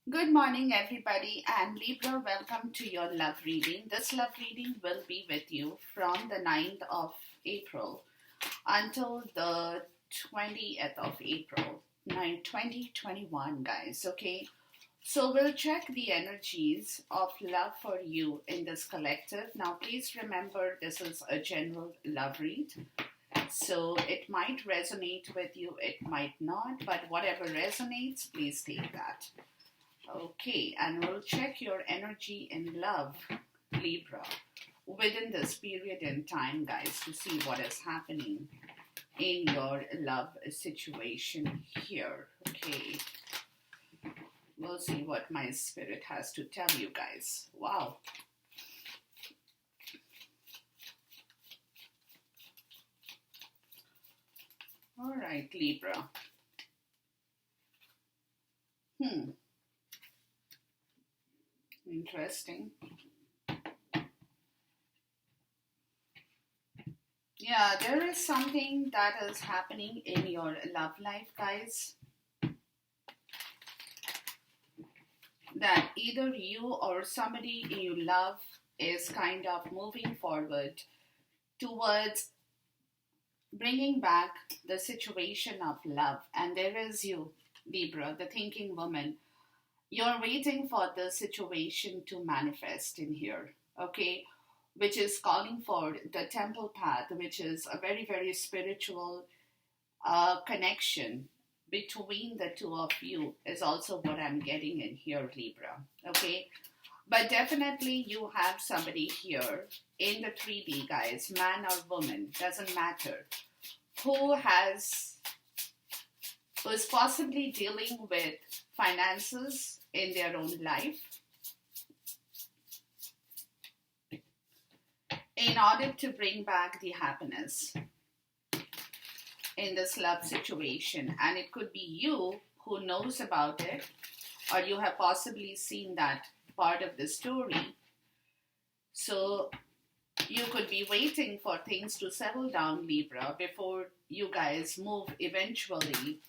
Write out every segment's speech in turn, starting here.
Good morning, everybody, and Libra, welcome to your love reading. This love reading will be with you from the 9th of April until the 20th of April, 2021, guys. Okay, so we'll check the energies of love for you in this collective. Now, please remember this is a general love read. So it might resonate with you, it might not, but whatever resonates, please take that. Okay, and we'll check your energy in love, Libra, within this period in time, guys, to see what is happening in your love situation here. Okay, we'll see what my spirit has to tell you guys. Wow. All right, Libra. Interesting. Yeah, there is something that is happening in your love life, guys, that either you or somebody you love is kind of moving forward towards bringing back the situation of love. And there is you, Libra, the thinking woman. You're waiting for the situation to manifest in here, okay? Which is calling for the temple path, which is a very, very spiritual connection between the two of you, is also what I'm getting in here, Libra, okay? But definitely you have somebody here in the 3D, guys, man or woman, doesn't matter, who is possibly dealing with finances in their own life in order to bring back the happiness in this love situation. And it could be you who knows about it, or you have possibly seen that part of the story. So you could be waiting for things to settle down, Libra, before you guys move eventually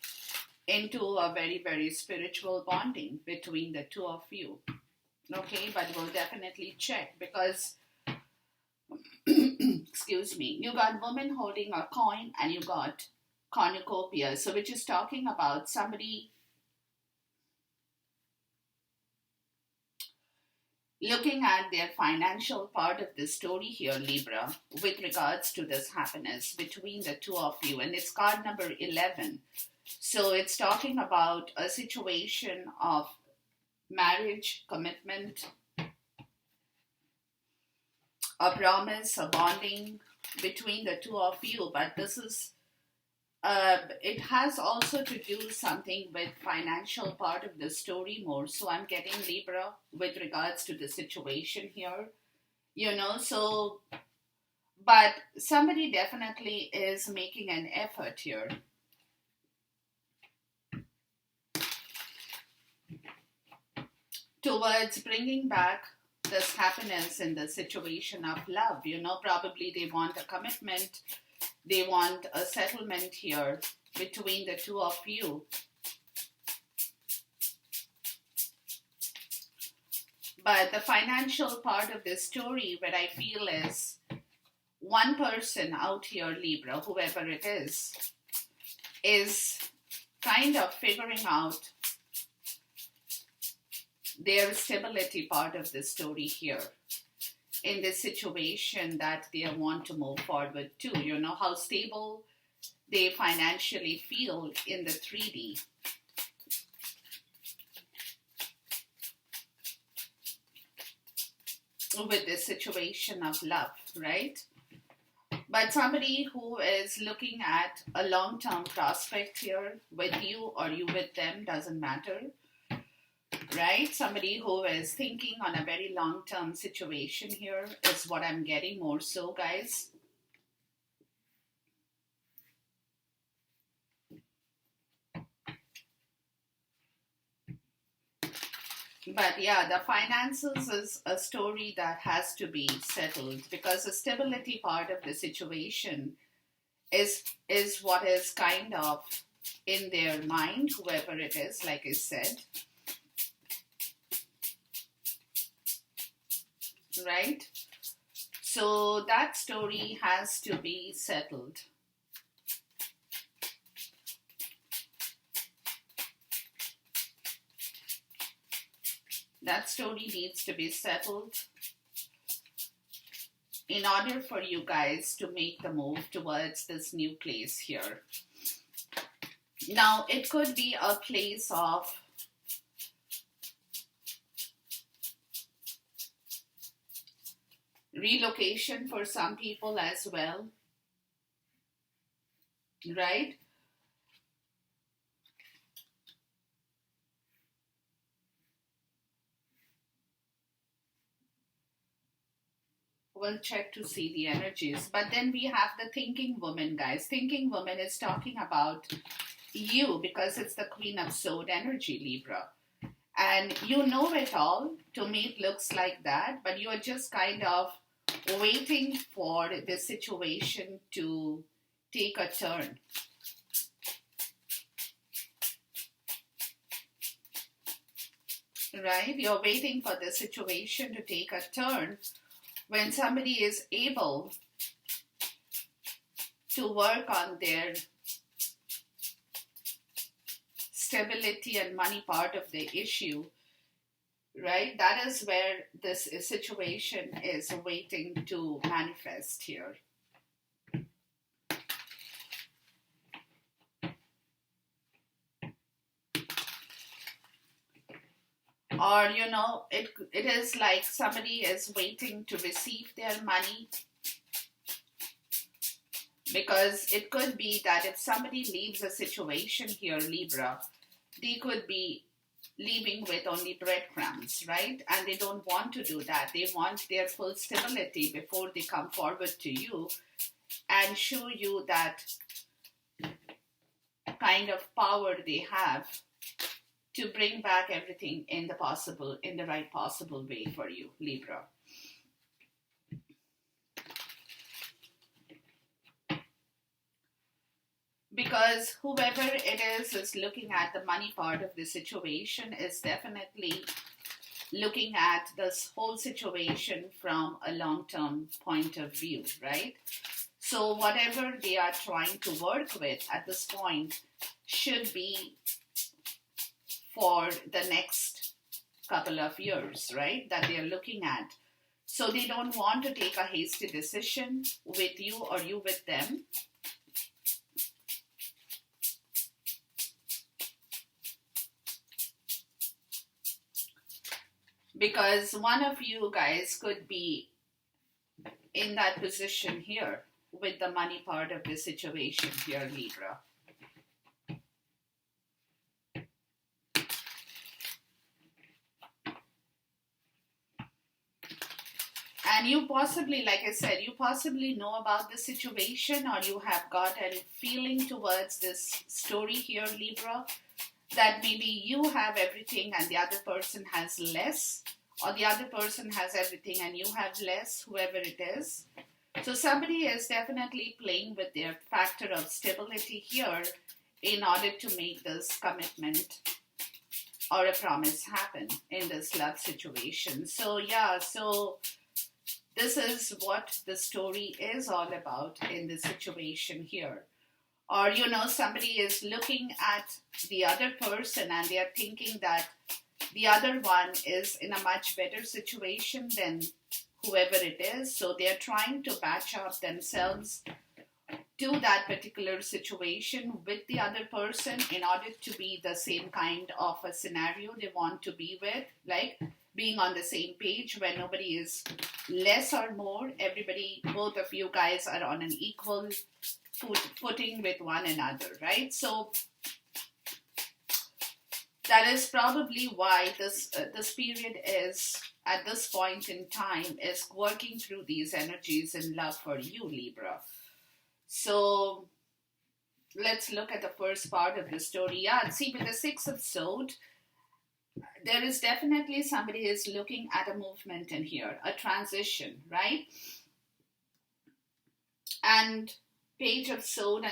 into a very, very spiritual bonding between the two of you. Okay, but we'll definitely check because, excuse me, you got woman holding a coin and you got cornucopia, so which is talking about somebody looking at their financial part of the story here, Libra, with regards to this happiness between the two of you. And it's card number 11. So it's talking about a situation of marriage, commitment, a promise, a bonding between the two of you. But this is, it has also to do something with financial part of the story more. So I'm getting Libra with regards to the situation here, so, but somebody definitely is making an effort here towards bringing back this happiness in the situation of love. Probably they want a commitment, they want a settlement here between the two of you. But the financial part of this story, what I feel is one person out here, Libra, whoever it is kind of figuring out their stability part of the story here in this situation that they want to move forward to. How stable they financially feel in the 3D. With this situation of love, right? But somebody who is looking at a long-term prospect here with you or you with them, doesn't matter, right? Somebody who is thinking on a very long-term situation here is what I'm getting more so, guys. But yeah, the finances is a story that has to be settled because the stability part of the situation is what is kind of in their mind, whoever it is, like I said. right? So that story has to be settled. That story needs to be settled in order for you guys to make the move towards this new place here. Now, it could be a place of relocation for some people as well, right? We'll check to see the energies. But then we have the thinking woman, guys. Thinking woman is talking about you because it's the Queen of Sword energy, Libra. And you know it all to me it looks like that, but you're just kind of waiting for the situation to take a turn. Right? You're waiting for the situation to take a turn when somebody is able to work on their stability and money part of the issue, right? That is where this situation is waiting to manifest here. Or, it is like somebody is waiting to receive their money, because it could be that if somebody leaves a situation here, Libra, they could be leaving with only breadcrumbs, right? And they don't want to do that. They want their full stability before they come forward to you and show you that kind of power they have to bring back everything in the right possible way for you, Libra. Because whoever it is looking at the money part of the situation is definitely looking at this whole situation from a long-term point of view, right? So whatever they are trying to work with at this point should be for the next couple of years, right? That they are looking at. So they don't want to take a hasty decision with you or you with them. Because one of you guys could be in that position here with the money part of the situation here, Libra. And you possibly, like I said, you possibly know about the situation, or you have got a feeling towards this story here, Libra, that maybe you have everything and the other person has less, or the other person has everything and you have less, whoever it is. So somebody is definitely playing with their factor of stability here in order to make this commitment or a promise happen in this love situation. So yeah, so this is what the story is all about in this situation here. Or, somebody is looking at the other person and they are thinking that the other one is in a much better situation than whoever it is. So they are trying to match up themselves to that particular situation with the other person in order to be the same kind of a scenario they want to be with, like being on the same page where nobody is less or more. Everybody, both of you guys are on an equal footing with one another, right? So that is probably why this period is, at this point in time, is working through these energies in love for you, Libra. So let's look at the first part of the story. Yeah, see, with the Six of Swords, there is definitely somebody is looking at a movement in here, a transition, right? And Page of Sword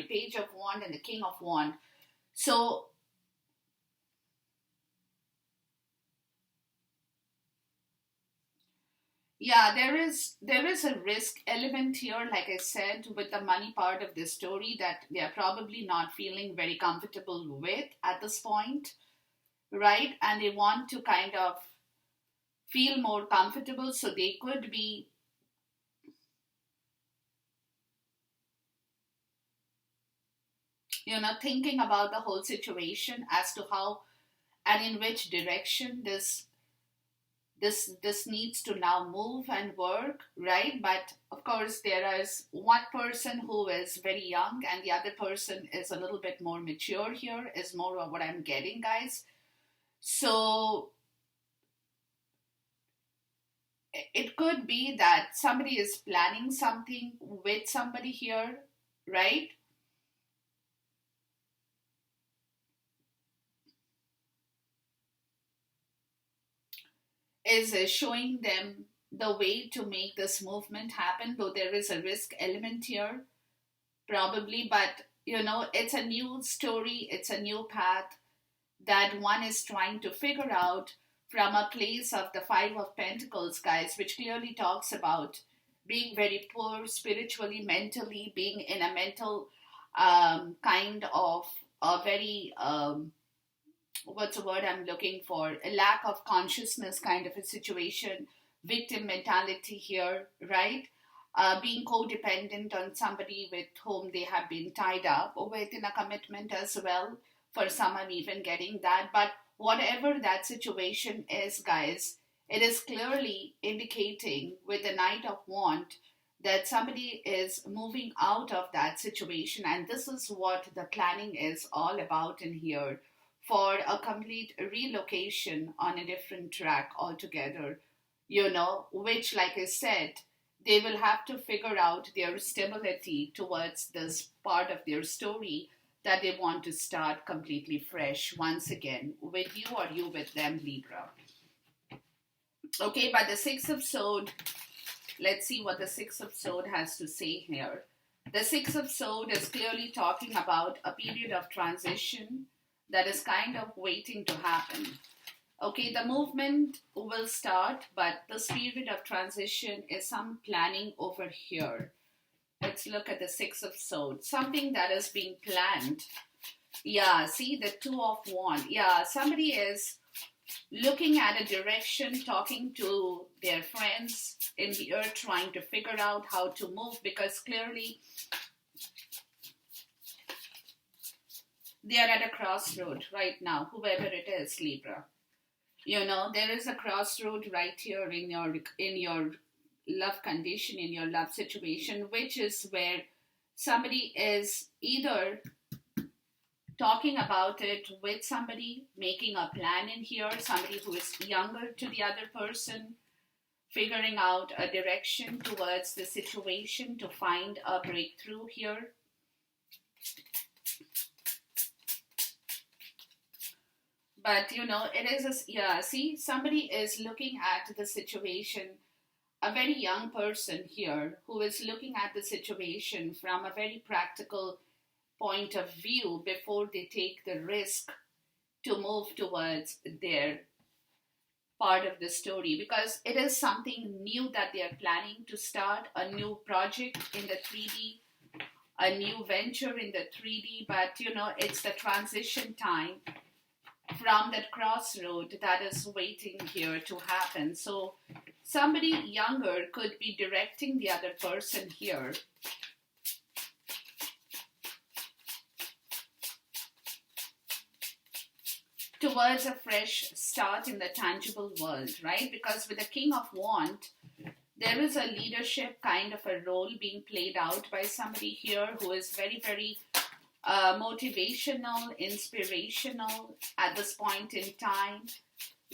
Page of Wand and the King of Wand. So Yeah, there is a risk element here, like I said, with the money part of this story that they are probably not feeling very comfortable with at this point, right? And they want to kind of feel more comfortable, so they could be, thinking about the whole situation as to how and in which direction this needs to now move and work, right? But of course there is one person who is very young and the other person is a little bit more mature here, is more of what I'm getting, guys. So it could be that somebody is planning something with somebody here, right? Is showing them the way to make this movement happen, though there is a risk element here, probably. But it's a new story, it's a new path that one is trying to figure out from a place of the Five of Pentacles, guys, which clearly talks about being very poor spiritually, mentally, being in a mental kind of a very what's the word I'm looking for? A lack of consciousness kind of a situation, victim mentality here, right? Being codependent on somebody with whom they have been tied up or with in a commitment as well. For some, I'm even getting that. But whatever that situation is, guys, it is clearly indicating with the Knight of Wands that somebody is moving out of that situation. And this is what the planning is all about in here, for a complete relocation on a different track altogether, which, like I said, they will have to figure out their stability towards this part of their story that they want to start completely fresh once again with you or you with them, Libra. Okay, but the Six of Swords, let's see what the Six of Swords has to say here. The Six of Swords is clearly talking about a period of transition that is kind of waiting to happen. Okay, the movement will start, but this period of transition is some planning over here. Let's look at the Six of Swords. Something that is being planned. Yeah, see the Two of Wands. Yeah, somebody is looking at a direction, talking to their friends in the earth, trying to figure out how to move, because clearly they are at a crossroad right now, whoever it is, Libra. There is a crossroad right here in your love condition, in your love situation, which is where somebody is either talking about it with somebody, making a plan in here, somebody who is younger to the other person, figuring out a direction towards the situation to find a breakthrough here. But it is yeah, see, somebody is looking at the situation, a very young person here who is looking at the situation from a very practical point of view before they take the risk to move towards their part of the story, because it is something new that they are planning to start, a new project in the 3D, a new venture in the 3D. But it's the transition time from that crossroad that is waiting here to happen. So somebody younger could be directing the other person here towards a fresh start in the tangible world, right? Because with the King of Wands, there is a leadership kind of a role being played out by somebody here who is very, very motivational, inspirational at this point in time,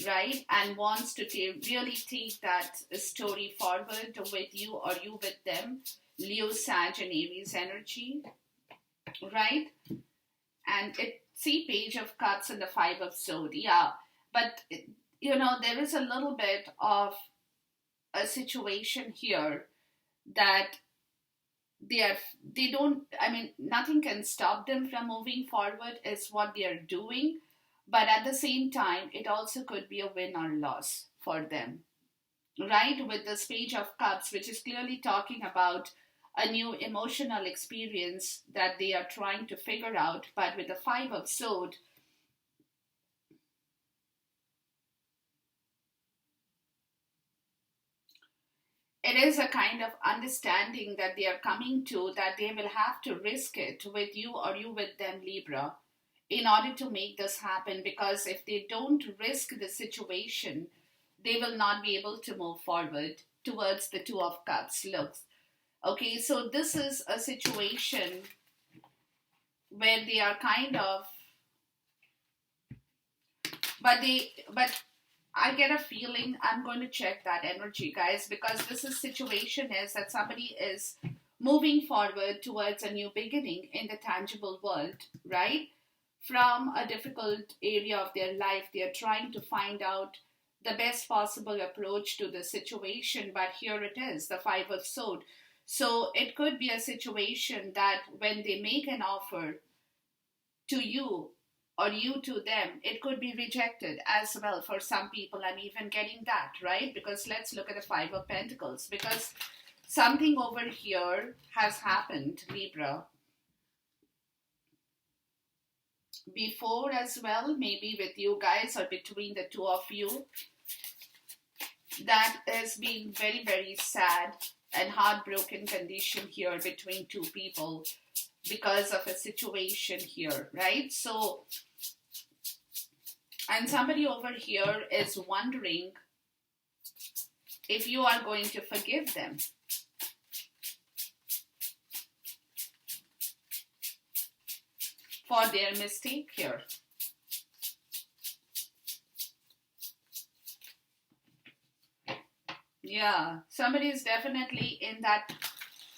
right? And wants to really take that story forward with you or you with them. Leo, Sag, and Aries energy, right? And see Page of Cups and the Five of Swords. Yeah, but there is a little bit of a situation here that they don't, I mean, nothing can stop them from moving forward is what they are doing. But at the same time, it also could be a win or loss for them, right? With this Page of Cups, which is clearly talking about a new emotional experience that they are trying to figure out. But with the Five of Swords, it is a kind of understanding that they are coming to, that they will have to risk it with you or you with them, Libra, in order to make this happen. Because if they don't risk the situation, they will not be able to move forward towards the Two of Cups. Looks okay, so this is a situation where they are kind of, but I get a feeling, I'm going to check that energy, guys, because this is situation is that somebody is moving forward towards a new beginning in the tangible world, right? From a difficult area of their life, they are trying to find out the best possible approach to the situation. But here it is, the Five of Swords. So it could be a situation that when they make an offer to you or you to them, it could be rejected as well for some people. I'm even getting that, right? Because let's look at the Five of Pentacles, because something over here has happened, Libra, before as well, maybe with you guys or between the two of you, that has been very, very sad and heartbroken condition here between two people because of a situation here, right? So, and somebody over here is wondering if you are going to forgive them. For their mistake here. Yeah, somebody is definitely in that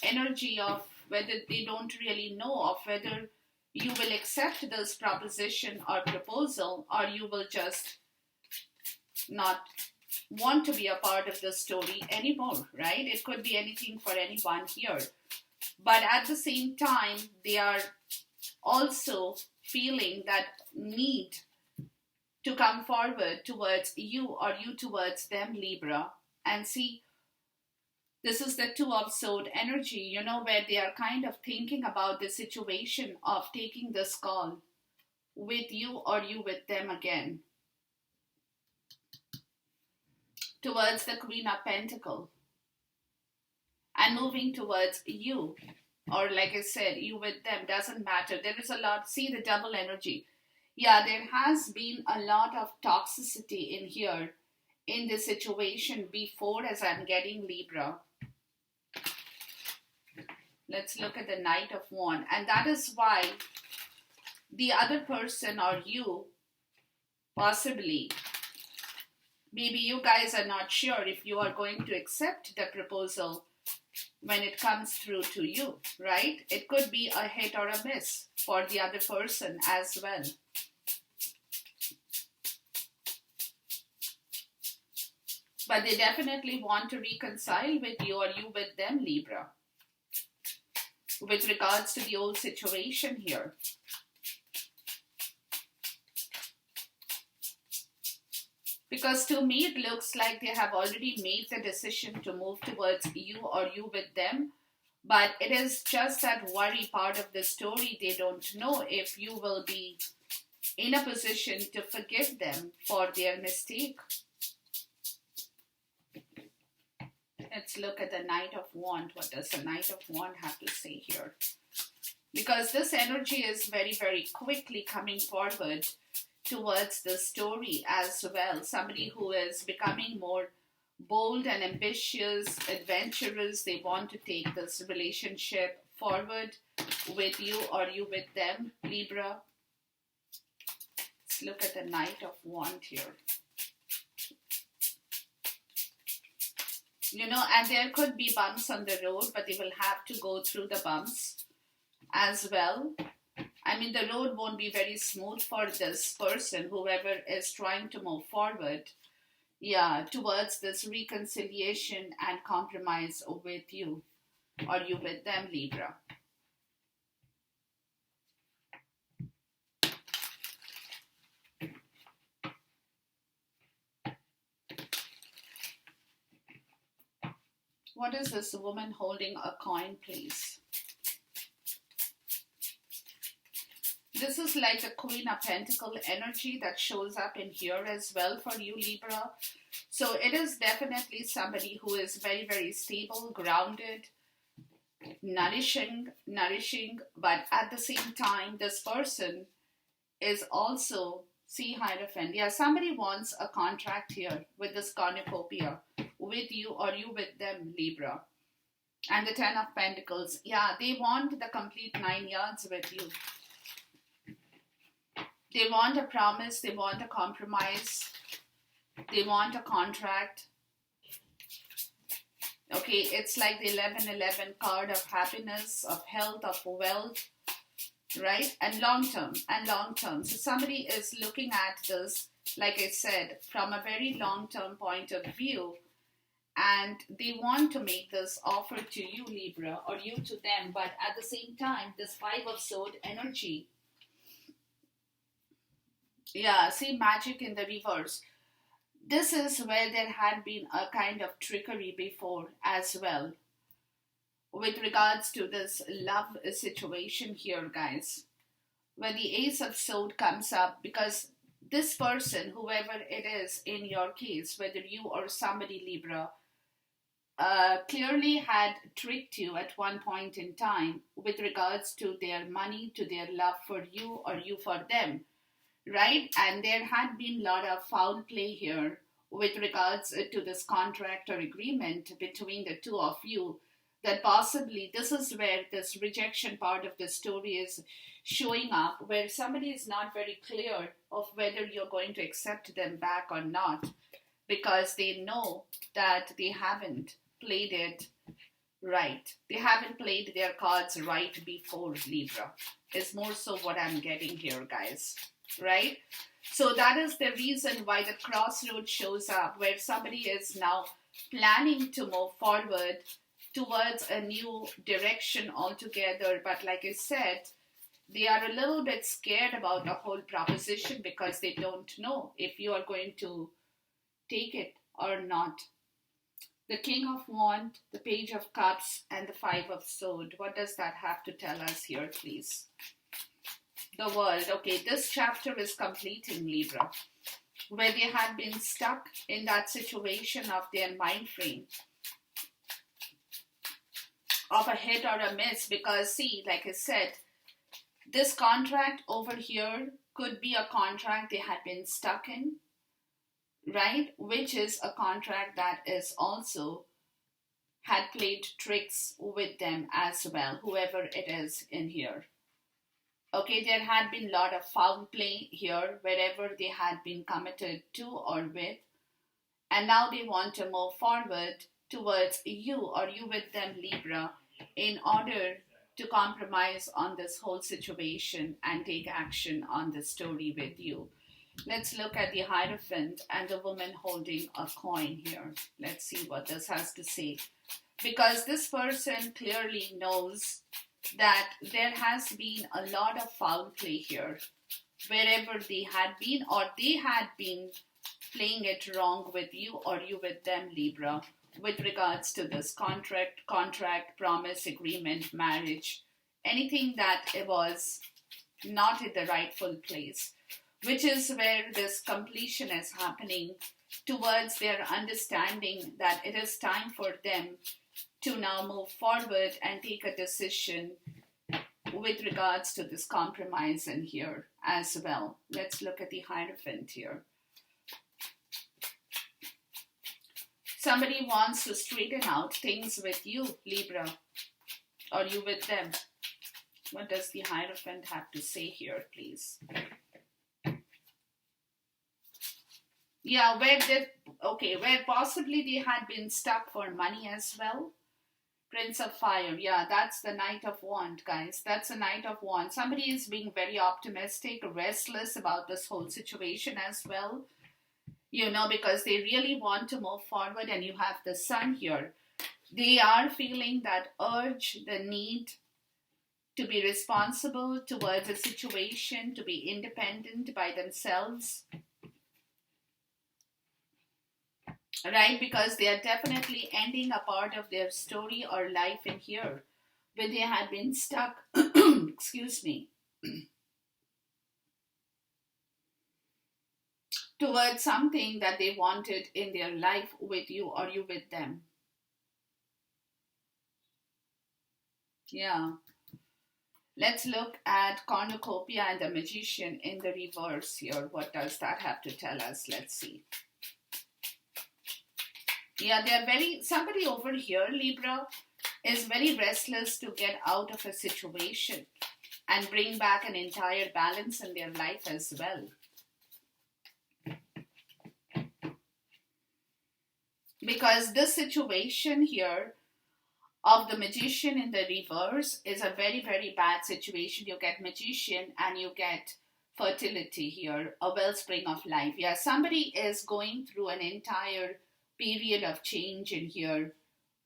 energy of whether they don't really know of whether you will accept this proposition or proposal, or you will just not want to be a part of the story anymore, right? It could be anything for anyone here. But at the same time, they are also feeling that need to come forward towards you or you towards them, Libra. And see, this is the Two of Swords energy, where they are kind of thinking about the situation of taking this call with you or you with them again. Towards the Queen of Pentacles. And moving towards you, or like I said, you with them, doesn't matter. There is a lot, see the double energy. Yeah, there has been a lot of toxicity in here, in this situation before, as I'm getting, Libra. Let's look at the Knight of Wands. And that is why the other person or you, possibly, maybe you guys are not sure if you are going to accept the proposal when it comes through to you, right? It could be a hit or a miss for the other person as well. But they definitely want to reconcile with you or you with them, Libra, with regards to the old situation here. Because to me, it looks like they have already made the decision to move towards you or you with them. But it is just that worry part of the story. They don't know if you will be in a position to forgive them for their mistake. Let's look at the Knight of Wands. What does the Knight of Wands have to say here? Because this energy is very, very quickly coming forward towards the story as well. Somebody who is becoming more bold and ambitious, adventurous. They want to take this relationship forward with you or you with them, Libra. Let's look at the Knight of Wands here. And there could be bumps on the road, but they will have to go through the bumps as well. I mean, the road won't be very smooth for this person, whoever is trying to move forward, towards this reconciliation and compromise with you or you with them, Libra. What is this woman holding a coin, please? This is like the Queen of Pentacle energy that shows up in here as well for you, Libra. So it is definitely somebody who is very, very stable, grounded, nourishing, but at the same time, this person is also, see, Hierophant. Yeah, somebody wants a contract here with this cornucopia, with you or you with them, Libra. And the Ten of Pentacles. Yeah, they want the complete 9 yards with you. They want a promise, they want a compromise, they want a contract. Okay, it's like the 1111 card of happiness, of health, of wealth, right? And long term. So somebody is looking at this, like I said, from a very long term point of view. And they want to make this offer to you, Libra, or you to them. But at the same time, this Five of Swords energy. Yeah, see, magic in the reverse. This is where there had been a kind of trickery before as well. With regards to this love situation here, guys. Where the Ace of Swords comes up, because this person, whoever it is in your case, whether you or somebody, Libra, clearly had tricked you at one point in time with regards to their money, to their love for you or you for them. Right? And there had been a lot of foul play here with regards to this contract or agreement between the two of you, that possibly this is where this rejection part of the story is showing up, where somebody is not very clear of whether you're going to accept them back or not, because they know that they haven't played it right. They haven't played their cards right before, Libra. Is more so what I'm getting here, guys. Right? So that is the reason why the crossroad shows up, where somebody is now planning to move forward towards a new direction altogether. But like I said, they are a little bit scared about the whole proposition because they don't know if you are going to take it or not. The King of Wands, the Page of Cups, and the Five of Swords. What does that have to tell us here, please? The World. Okay, this chapter is completing, Libra, where they had been stuck in that situation of their mind frame of a hit or a miss, because see, like I said, this contract over here could be a contract they had been stuck in, right? Which is a contract that is also had played tricks with them as well, whoever it is in here. Okay, there had been a lot of foul play here, wherever they had been committed to or with. And now they want to move forward towards you or you with them, Libra, in order to compromise on this whole situation and take action on the story with you. Let's look at the Hierophant and the woman holding a coin here. Let's see what this has to say. Because this person clearly knows that there has been a lot of foul play here, wherever they had been, or they had been playing it wrong with you or you with them, Libra, with regards to this contract, promise, agreement, marriage, anything that it was not in the rightful place, which is where this completion is happening towards their understanding that it is time for them to now move forward and take a decision with regards to this compromise in here as well. Let's look at the Hierophant here. Somebody wants to straighten out things with you, Libra, or you with them. What does the Hierophant have to say here, please? Yeah, where possibly they had been stuck for money as well. Prince of Fire, yeah, that's the Knight of Wands, guys. That's the Knight of Wands. Somebody is being very optimistic, restless about this whole situation as well. You know, because they really want to move forward, and you have the Sun here. They are feeling that urge, the need to be responsible towards a situation, to be independent by themselves. right? Because they are definitely ending a part of their story or life in here where they had been stuck, excuse me, towards something that they wanted in their life with you or you with them. Yeah. Let's look at cornucopia and the magician in the reverse here. What does that have to tell us? Let's see. Yeah, they're somebody over here, Libra, is very restless to get out of a situation and bring back an entire balance in their life as well. Because this situation here of the magician in the reverse is a very, very bad situation. You get magician and you get fertility here, a wellspring of life. Yeah, somebody is going through an entire period of change in here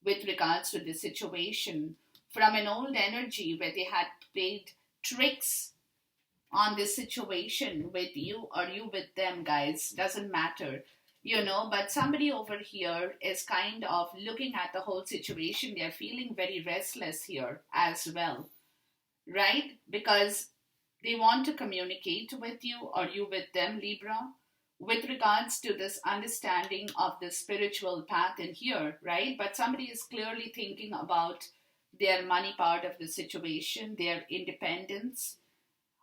with regards to the situation from an old energy where they had played tricks on this situation with you or you with them, guys, doesn't matter, but somebody over here is kind of looking at the whole situation. They're feeling very restless here as well, right? Because they want to communicate with you or you with them, Libra, with regards to this understanding of the spiritual path in here, right? But somebody is clearly thinking about their money part of the situation, their independence,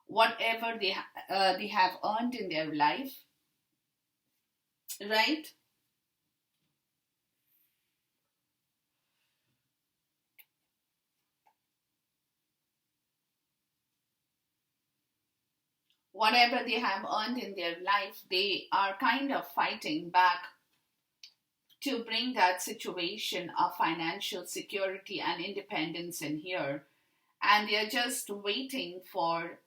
whatever they have earned in their life, right? Whatever they have earned in their life, they are kind of fighting back to bring that situation of financial security and independence in here. And they're just waiting for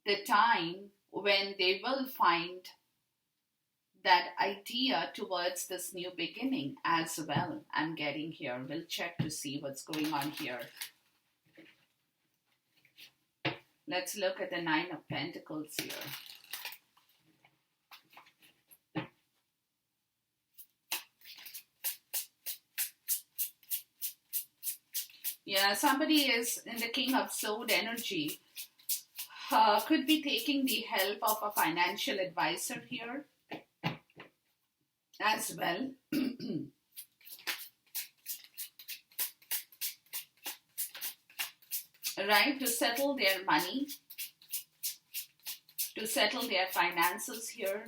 the time when they will find that idea towards this new beginning as well. I'm getting here. We'll check to see what's going on here. Let's look at the Nine of Pentacles here. Yeah, somebody is in the King of Sword energy. Could be taking the help of a financial advisor here as well. Right, to settle their money, to settle their finances here,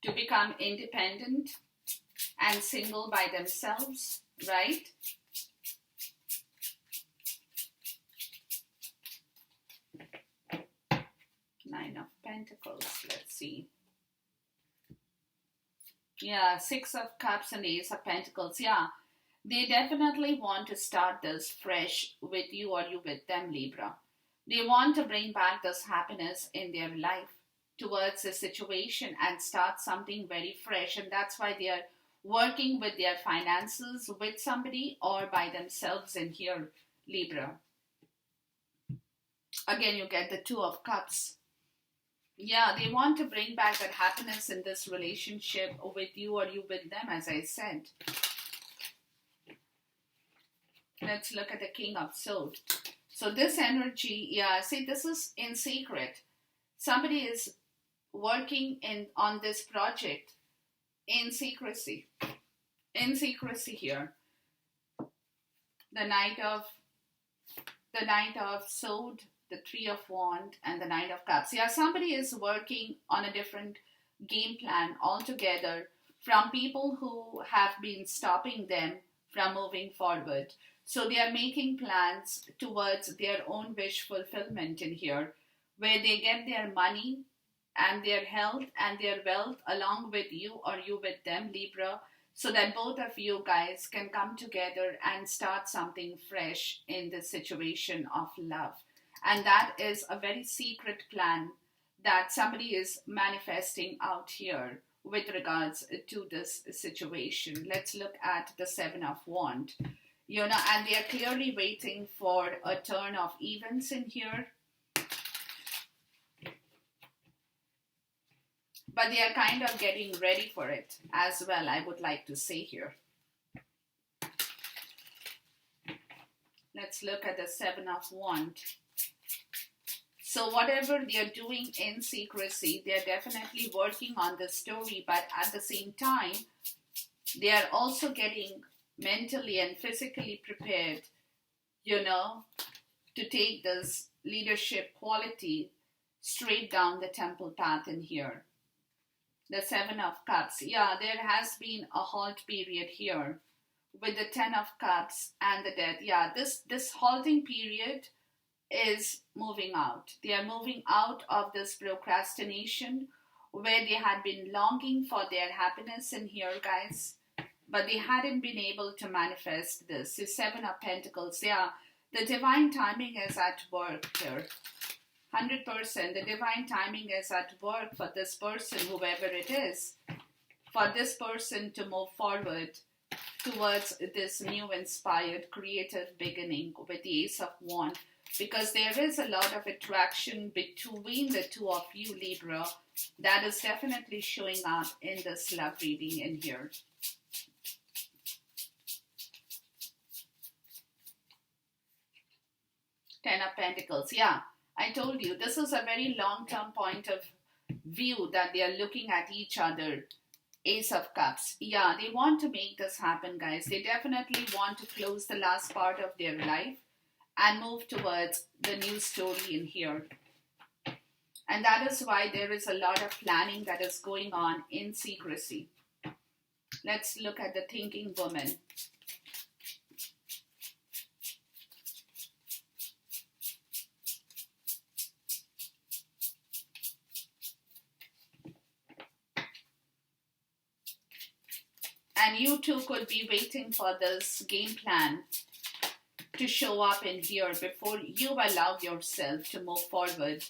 to become independent and single by themselves, right? Nine of Pentacles, let's see. Yeah, Six of Cups and Ace of Pentacles. Yeah, they definitely want to start this fresh with you or you with them, Libra. They want to bring back this happiness in their life towards the situation and start something very fresh. And that's why they are working with their finances with somebody or by themselves in here, Libra. Again, you get the Two of Cups. Yeah, they want to bring back that happiness in this relationship with you or you with them, as I said. Let's look at the King of Swords. So this energy, yeah, see, this is in secret. Somebody is working on this project in secrecy. In secrecy here. The Knight of Sword, the Three of Wands, and the Knight of Cups. Yeah, somebody is working on a different game plan altogether from people who have been stopping them from moving forward. So they are making plans towards their own wish fulfillment in here, where they get their money and their health and their wealth along with you or you with them, Libra, so that both of you guys can come together and start something fresh in the situation of love. And that is a very secret plan that somebody is manifesting out here with regards to this situation. Let's look at the Seven of Wands. And they are clearly waiting for a turn of events in here. but they are kind of getting ready for it as well, I would like to say here. Let's look at the Seven of Wands. So whatever they are doing in secrecy, they are definitely working on the story, but at the same time, they are also getting mentally and physically prepared, to take this leadership quality straight down the temple path in here. The Seven of Cups. Yeah, there has been a halt period here with the Ten of Cups and the Death. Yeah, this halting period is moving out. They are moving out of this procrastination where they had been longing for their happiness in here, guys, but they hadn't been able to manifest this. The Seven of Pentacles. Yeah, the divine timing is at work here. 100%. The divine timing is at work for this person, whoever it is, for this person to move forward towards this new inspired creative beginning with the Ace of Wands, because there is a lot of attraction between the two of you, Libra, that is definitely showing up in this love reading in here. Ten of Pentacles. Yeah, I told you, this is a very long-term point of view that they are looking at each other. Ace of Cups. Yeah, they want to make this happen, guys. They definitely want to close the last part of their life and move towards the new story in here. And that is why there is a lot of planning that is going on in secrecy. Let's look at the thinking woman. And you too could be waiting for this game plan to show up in here before you allow yourself to move forward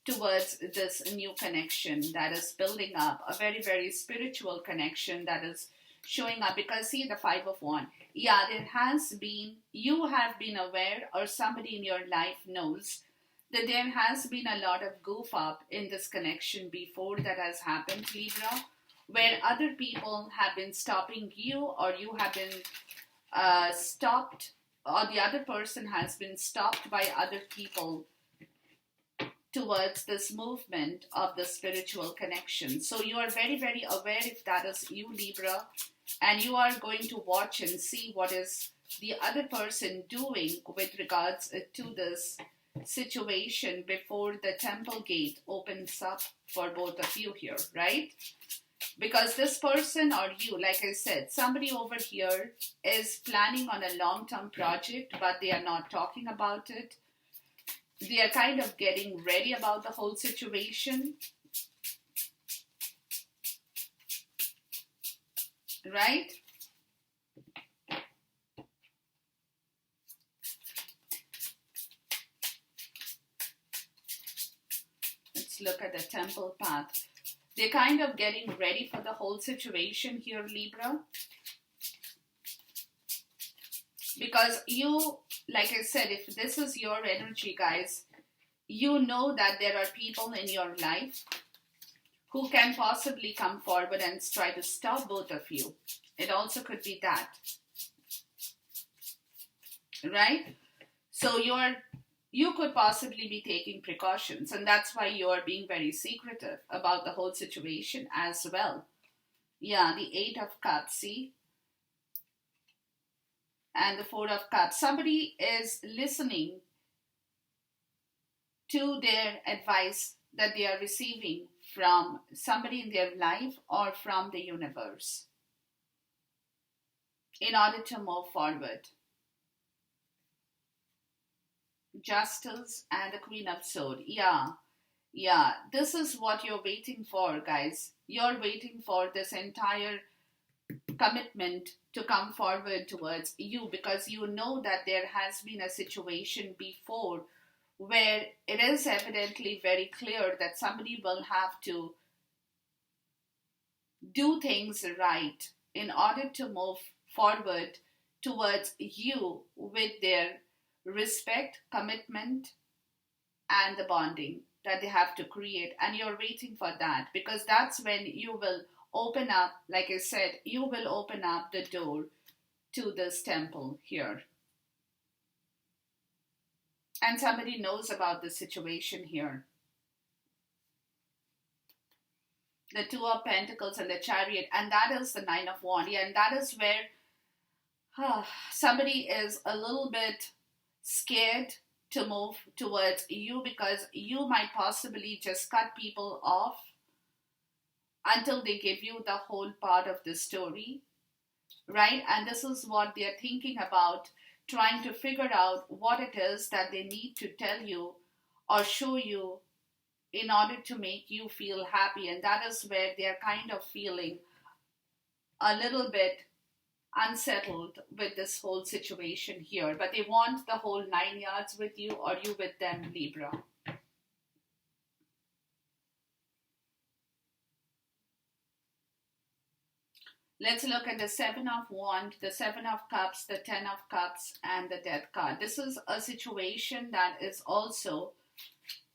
towards this new connection that is building up, a very, very spiritual connection that is showing up. Because see, the Five of Wands. Yeah, you have been aware, or somebody in your life knows, that there has been a lot of goof up in this connection before that has happened, Libra, where other people have been stopping you, or you have been stopped, or the other person has been stopped by other people towards this movement of the spiritual connection. So you are very, very aware if that is you, Libra, and you are going to watch and see what is the other person doing with regards to this situation before the temple gate opens up for both of you here, right? Because this person or you, like I said, somebody over here is planning on a long-term project, but they are not talking about it. They are kind of getting ready about the whole situation, right? Let's look at the temple path. They're kind of getting ready for the whole situation here, Libra. Because you, like I said, if this is your energy, guys, you know that there are people in your life who can possibly come forward and try to stop both of you. It also could be that. Right? So you could possibly be taking precautions, and that's why you are being very secretive about the whole situation as well. Yeah, the Eight of Cups, see? And the Four of Cups. Somebody is listening to their advice that they are receiving from somebody in their life or from the universe in order to move forward. Justice and the Queen of Swords. Yeah, this is what you're waiting for, guys. You're waiting for this entire commitment to come forward towards you, because you know that there has been a situation before where it is evidently very clear that somebody will have to do things right in order to move forward towards you with their respect, commitment, and the bonding. that they have to create, and you're waiting for that, because that's when you will open up, like I said, you will open up the door to this temple here. And somebody knows about the situation here. The Two of Pentacles and the Chariot, and that is the Nine of Wands. Yeah, and that is where somebody is a little bit scared to move towards you, because you might possibly just cut people off until they give you the whole part of the story, right? And this is what they're thinking about, trying to figure out what it is that they need to tell you or show you in order to make you feel happy. And that is where they're kind of feeling a little bit unsettled with this whole situation here. But they want the whole 9 yards with you, or you with them, Libra. Let's look at the Seven of Wands, the Seven of Cups, the Ten of Cups, and the Death card. This is a situation that is also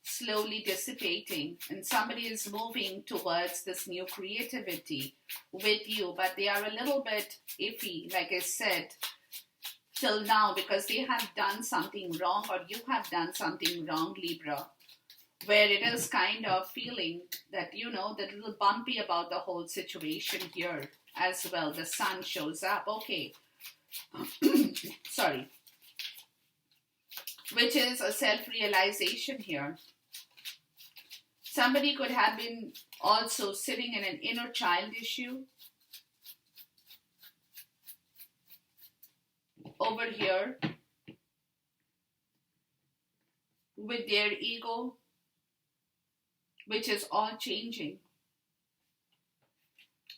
slowly dissipating, and somebody is moving towards this new creativity with you, but they are a little bit iffy, like I said, till now, because they have done something wrong, or you have done something wrong, Libra, where it is kind of feeling that, you know, that little bumpy about the whole situation here as well. The Sun shows up, okay. Sorry. Which is a self-realization here. Somebody could have been also sitting in an inner child issue over here with their ego, which is all changing.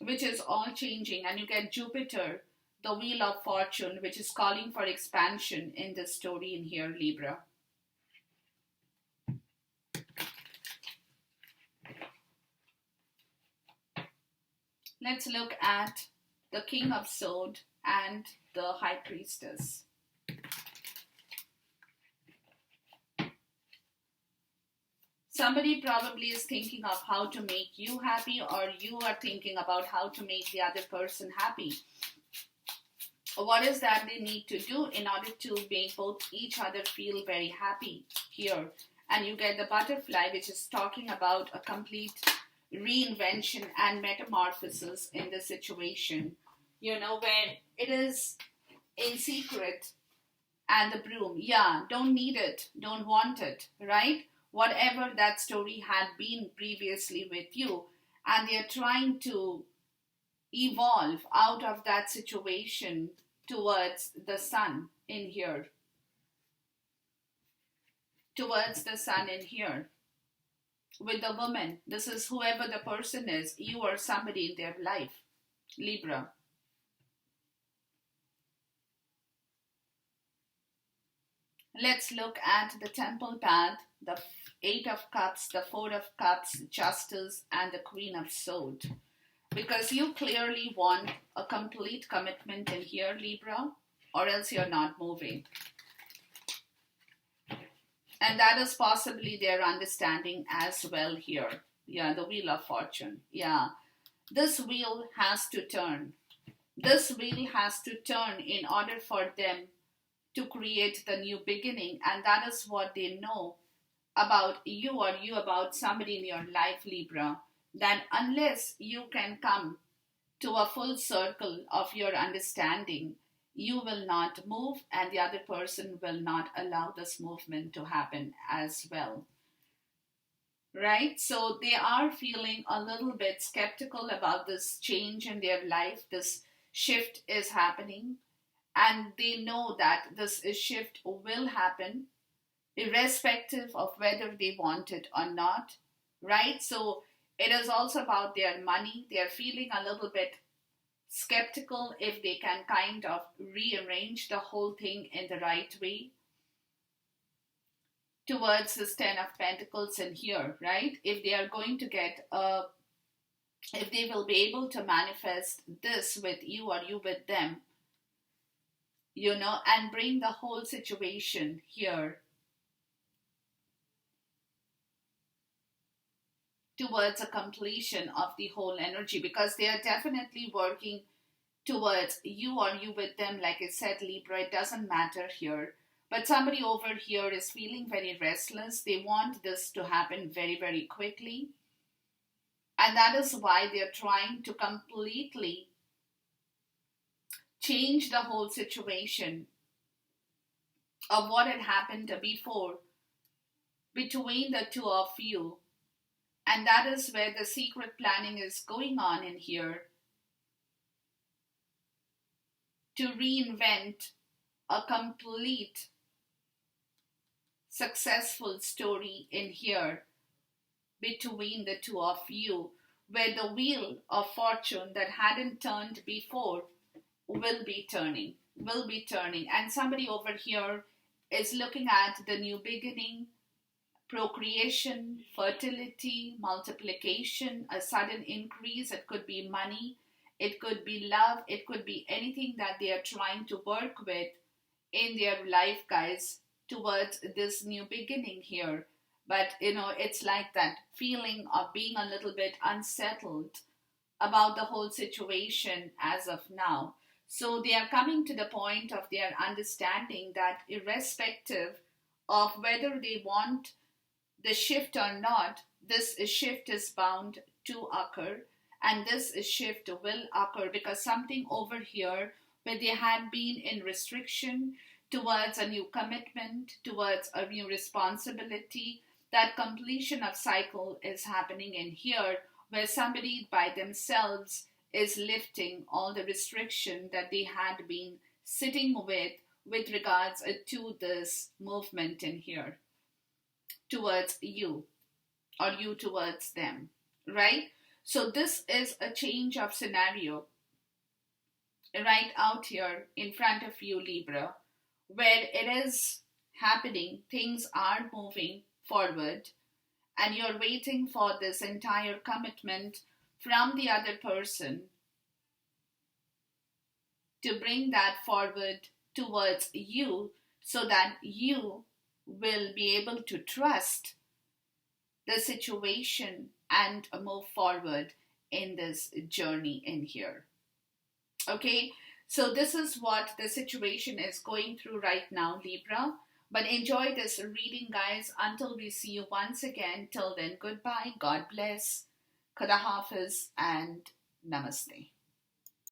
Which is all changing. And you get Jupiter, the Wheel of Fortune, which is calling for expansion in this story in here, Libra. Let's look at the King of Swords and the High Priestess. Somebody probably is thinking of how to make you happy, or you are thinking about how to make the other person happy. What is that they need to do in order to make both each other feel very happy here? And you get the Butterfly, which is talking about a complete reinvention and metamorphosis in the situation, you know, where it is in secret. And the Broom, yeah, don't need it, don't want it, right? Whatever that story had been previously with you, and they're trying to evolve out of that situation towards the Sun in here. Towards the Sun in here. With the woman, this is whoever the person is, you or somebody in their life, Libra. Let's look at the Temple path, the Eight of Cups, the Four of Cups, Justice, and the Queen of Swords. Because you clearly want a complete commitment in here, Libra, or else you're not moving. And that is possibly their understanding as well here. Yeah, the Wheel of Fortune. Yeah. This wheel has to turn. This wheel has to turn in order for them to create the new beginning. And that is what they know about you, or you about somebody in your life, Libra. That unless you can come to a full circle of your understanding, you will not move, and the other person will not allow this movement to happen as well. Right? So they are feeling a little bit skeptical about this change in their life. This shift is happening, and they know that this shift will happen irrespective of whether they want it or not. Right? So it is also about their money. They are feeling a little bit skeptical if they can kind of rearrange the whole thing in the right way towards this Ten of Pentacles in here, right? If they are going to get if they will be able to manifest this with you, or you with them, you know, and bring the whole situation here towards a completion of the whole energy, because they are definitely working towards you or you with them. Like I said, Libra, it doesn't matter here. But somebody over here is feeling very restless. They want this to happen very, very quickly. And that is why they're trying to completely change the whole situation of what had happened before between the two of you. And that is where the secret planning is going on in here, to reinvent a complete successful story in here between the two of you, where the wheel of fortune that hadn't turned before will be turning, and somebody over here is looking at the new beginning, procreation, fertility, multiplication, a sudden increase. It could be money, it could be love, it could be anything that they are trying to work with in their life, guys, towards this new beginning here. But it's like that feeling of being a little bit unsettled about the whole situation as of now. So they are coming to the point of their understanding that irrespective of whether they want the shift or not, this shift is bound to occur, and this shift will occur, because something over here where they had been in restriction towards a new commitment, towards a new responsibility, that completion of cycle is happening in here, where somebody by themselves is lifting all the restriction that they had been sitting with regards to this movement in here towards you, or you towards them, right? So this is a change of scenario right out here in front of you, Libra, where it is happening, things are moving forward, and you're waiting for this entire commitment from the other person to bring that forward towards you, so that you will be able to trust the situation and move forward in this journey in here. Okay, so this is what the situation is going through right now, Libra. But enjoy this reading, guys, until we see you once again. Till then, goodbye, God bless, Khuda Hafiz, and Namaste.